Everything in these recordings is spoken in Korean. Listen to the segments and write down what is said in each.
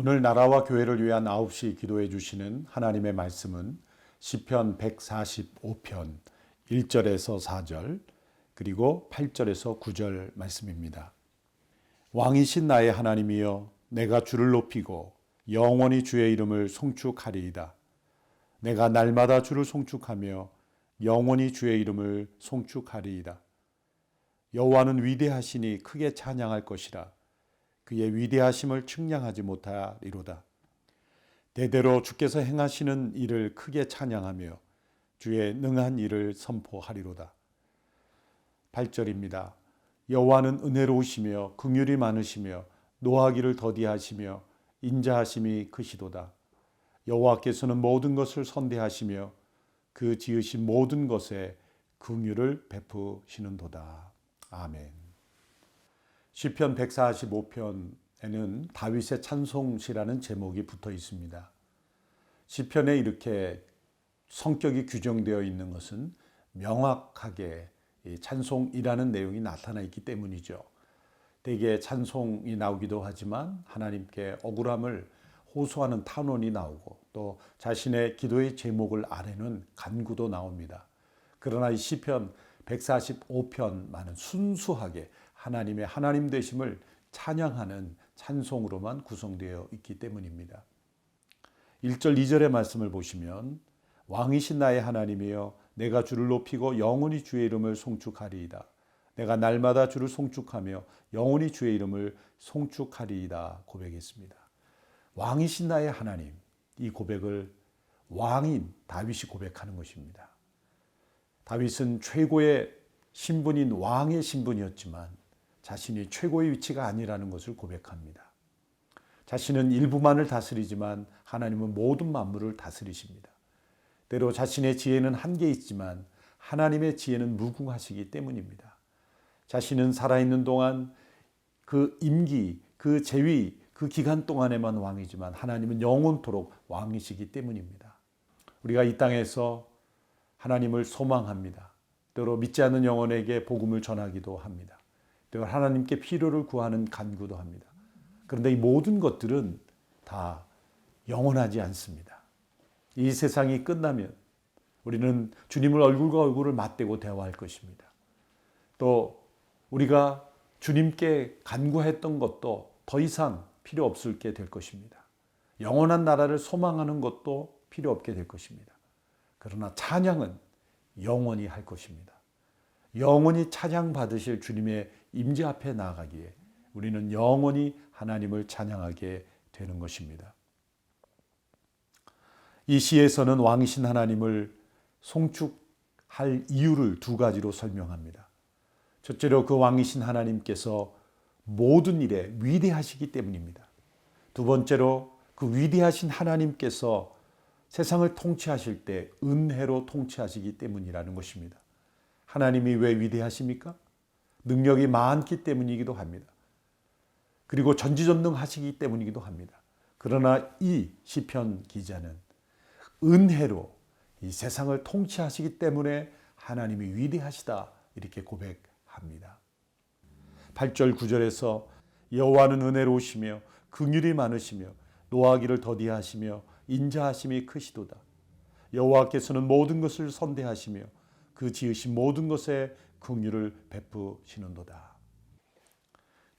오늘 나라와 교회를 위한 9시 기도해 주시는 하나님의 말씀은 시편 145편 1절에서 4절 그리고 8절에서 9절 말씀입니다. 왕이신 나의 하나님이여, 내가 주를 높이고 영원히 주의 이름을 송축하리이다. 내가 날마다 주를 송축하며 영원히 주의 이름을 송축하리이다. 여호와는 위대하시니 크게 찬양할 것이라. 그의 위대하심을 측량하지 못하리로다. 대대로 주께서 행하시는 일을 크게 찬양하며 주의 능한 일을 선포하리로다. 8절입니다. 여호와는 은혜로우시며 긍휼이 많으시며 노하기를 더디하시며 인자하심이 크시도다. 여호와께서는 모든 것을 선대하시며 그 지으신 모든 것에 긍휼을 베푸시는도다. 아멘. 시편 145편에는 다윗의 찬송시라는 제목이 붙어 있습니다. 시편에 이렇게 성격이 규정되어 있는 것은 명확하게 찬송이라는 내용이 나타나 있기 때문이죠. 대개 찬송이 나오기도 하지만 하나님께 억울함을 호소하는 탄원이 나오고 또 자신의 기도의 제목을 아뢰는 간구도 나옵니다. 그러나 이 시편 145편만은 순수하게 하나님의 하나님 되심을 찬양하는 찬송으로만 구성되어 있기 때문입니다. 1절 2절의 말씀을 보시면 왕이신 나의 하나님이여, 내가 주를 높이고 영원히 주의 이름을 송축하리이다. 내가 날마다 주를 송축하며 영원히 주의 이름을 송축하리이다 고백했습니다. 왕이신 나의 하나님, 이 고백을 왕인 다윗이 고백하는 것입니다. 다윗은 최고의 신분인 왕의 신분이었지만 자신이 최고의 위치가 아니라는 것을 고백합니다. 자신은 일부만을 다스리지만 하나님은 모든 만물을 다스리십니다. 때로 자신의 지혜는 한계 있지만 하나님의 지혜는 무궁하시기 때문입니다. 자신은 살아있는 동안 그 임기, 그 재위, 그 기간 동안에만 왕이지만 하나님은 영원토록 왕이시기 때문입니다. 우리가 이 땅에서 하나님을 소망합니다. 때로 믿지 않는 영혼에게 복음을 전하기도 합니다. 때로 하나님께 필요를 구하는 간구도 합니다. 그런데 이 모든 것들은 다 영원하지 않습니다. 이 세상이 끝나면 우리는 주님을 얼굴과 얼굴을 맞대고 대화할 것입니다. 또 우리가 주님께 간구했던 것도 더 이상 필요 없게 될 것입니다. 영원한 나라를 소망하는 것도 필요 없게 될 것입니다. 그러나 찬양은 영원히 할 것입니다. 영원히 찬양 받으실 주님의 임재 앞에 나아가기에 우리는 영원히 하나님을 찬양하게 되는 것입니다. 이 시에서는 왕이신 하나님을 송축할 이유를 두 가지로 설명합니다. 첫째로 그 왕이신 하나님께서 모든 일에 위대하시기 때문입니다. 두 번째로 그 위대하신 하나님께서 세상을 통치하실 때 은혜로 통치하시기 때문이라는 것입니다. 하나님이 왜 위대하십니까? 능력이 많기 때문이기도 합니다. 그리고 전지전능하시기 때문이기도 합니다. 그러나 이 시편 기자는 은혜로 이 세상을 통치하시기 때문에 하나님이 위대하시다 이렇게 고백합니다. 8절 9절에서 여호와는 은혜로우시며 긍휼이 많으시며 노하기를 더디하시며 인자하심이 크시도다. 여호와께서는 모든 것을 선대하시며 그 지으신 모든 것에 긍휼을 베푸시는도다.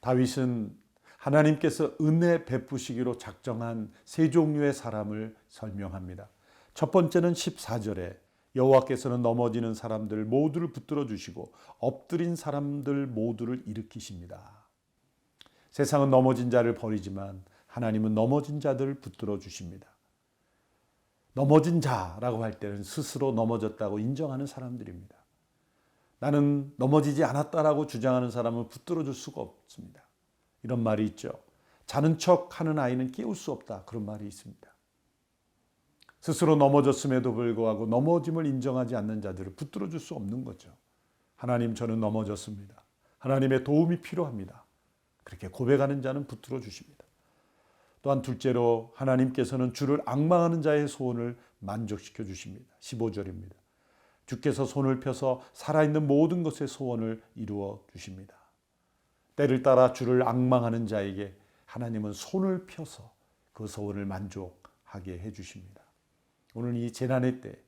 다윗은 하나님께서 은혜 베푸시기로 작정한 세 종류의 사람을 설명합니다. 첫 번째는 14절에 여호와께서는 넘어지는 사람들 모두를 붙들어 주시고 엎드린 사람들 모두를 일으키십니다. 세상은 넘어진 자를 버리지만 하나님은 넘어진 자들을 붙들어 주십니다. 넘어진 자라고 할 때는 스스로 넘어졌다고 인정하는 사람들입니다. 나는 넘어지지 않았다라고 주장하는 사람을 붙들어 줄 수가 없습니다. 이런 말이 있죠. 자는 척하는 아이는 깨울 수 없다. 그런 말이 있습니다. 스스로 넘어졌음에도 불구하고 넘어짐을 인정하지 않는 자들을 붙들어 줄 수 없는 거죠. 하나님, 저는 넘어졌습니다. 하나님의 도움이 필요합니다. 그렇게 고백하는 자는 붙들어 주십니다. 또한 둘째로 하나님께서는 주를 앙망하는 자의 소원을 만족시켜 주십니다. 15절입니다. 주께서 손을 펴서 살아있는 모든 것의 소원을 이루어 주십니다. 때를 따라 주를 앙망하는 자에게 하나님은 손을 펴서 그 그 소원을 만족하게 해주십니다. 오늘 이 재난의 때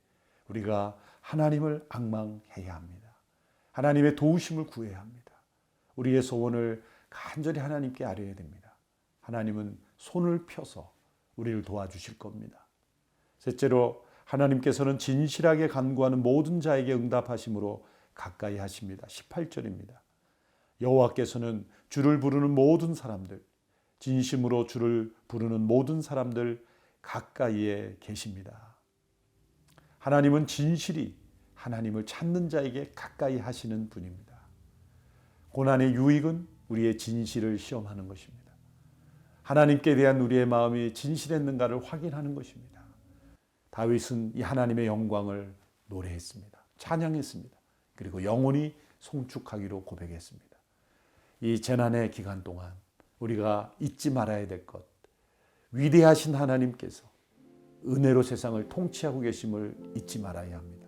우리가 하나님을 앙망해야 합니다. 하나님의 도우심을 구해야 합니다. 우리의 소원을 간절히 하나님께 아뢰어야 됩니다. 하나님은 손을 펴서 우리를 도와주실 겁니다. 셋째로 하나님께서는 진실하게 간구하는 모든 자에게 응답하심으로 가까이 하십니다. 18절입니다. 여호와께서는 주를 부르는 모든 사람들, 진심으로 주를 부르는 모든 사람들 가까이에 계십니다. 하나님은 진실이 하나님을 찾는 자에게 가까이 하시는 분입니다. 고난의 유익은 우리의 진실을 시험하는 것입니다. 하나님께 대한 우리의 마음이 진실했는가를 확인하는 것입니다. 다윗은 이 하나님의 영광을 노래했습니다. 찬양했습니다. 그리고 영원히 송축하기로 고백했습니다. 이 재난의 기간 동안 우리가 잊지 말아야 될 것, 위대하신 하나님께서 은혜로 세상을 통치하고 계심을 잊지 말아야 합니다.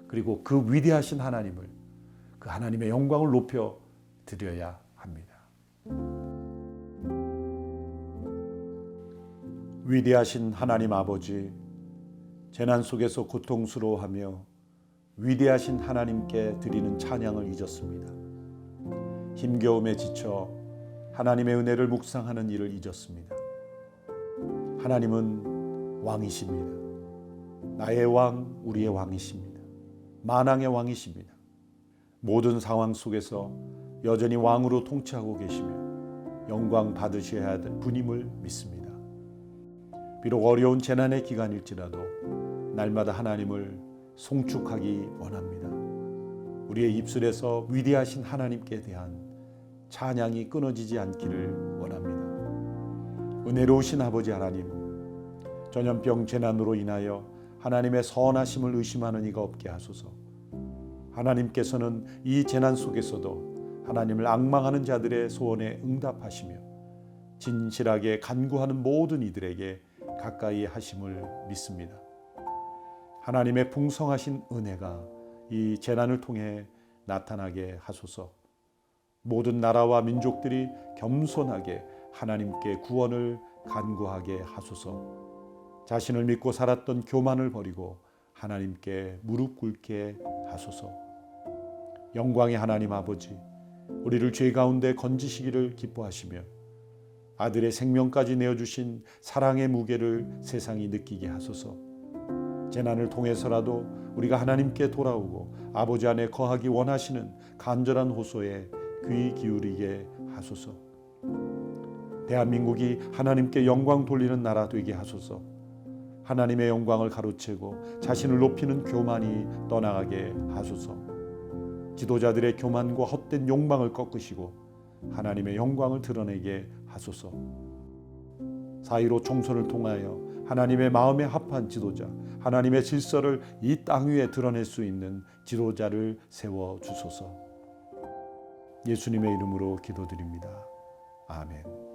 그리고 그 위대하신 하나님을, 그 하나님의 영광을 높여 드려야 합니다. 위대하신 하나님 아버지, 재난 속에서 고통스러워하며 위대하신 하나님께 드리는 찬양을 잊었습니다. 힘겨움에 지쳐 하나님의 은혜를 묵상하는 일을 잊었습니다. 하나님은 왕이십니다. 나의 왕, 우리의 왕이십니다. 만왕의 왕이십니다. 모든 상황 속에서 여전히 왕으로 통치하고 계시며 영광 받으셔야 될 분임을 믿습니다. 비록 어려운 재난의 기간일지라도 날마다 하나님을 송축하기 원합니다. 우리의 입술에서 위대하신 하나님께 대한 찬양이 끊어지지 않기를 원합니다. 은혜로우신 아버지 하나님, 전염병 재난으로 인하여 하나님의 선하심을 의심하는 이가 없게 하소서. 하나님께서는 이 재난 속에서도 하나님을 앙망하는 자들의 소원에 응답하시며 진실하게 간구하는 모든 이들에게 가까이 하심을 믿습니다. 하나님의 풍성하신 은혜가 이 재난을 통해 나타나게 하소서. 모든 나라와 민족들이 겸손하게 하나님께 구원을 간구하게 하소서. 자신을 믿고 살았던 교만을 버리고 하나님께 무릎 꿇게 하소서. 영광의 하나님 아버지, 우리를 죄 가운데 건지시기를 기뻐하시며 아들의 생명까지 내어주신 사랑의 무게를 세상이 느끼게 하소서. 재난을 통해서라도 우리가 하나님께 돌아오고 아버지 안에 거하기 원하시는 간절한 호소에 귀 기울이게 하소서. 대한민국이 하나님께 영광 돌리는 나라 되게 하소서. 하나님의 영광을 가로채고 자신을 높이는 교만이 떠나가게 하소서. 지도자들의 교만과 헛된 욕망을 꺾으시고 하나님의 영광을 드러내게 하소서. 4.15 총선을 통하여 하나님의 마음에 합한 지도자, 하나님의 질서를 이 땅 위에 드러낼 수 있는 지도자를 세워주소서. 예수님의 이름으로 기도드립니다. 아멘.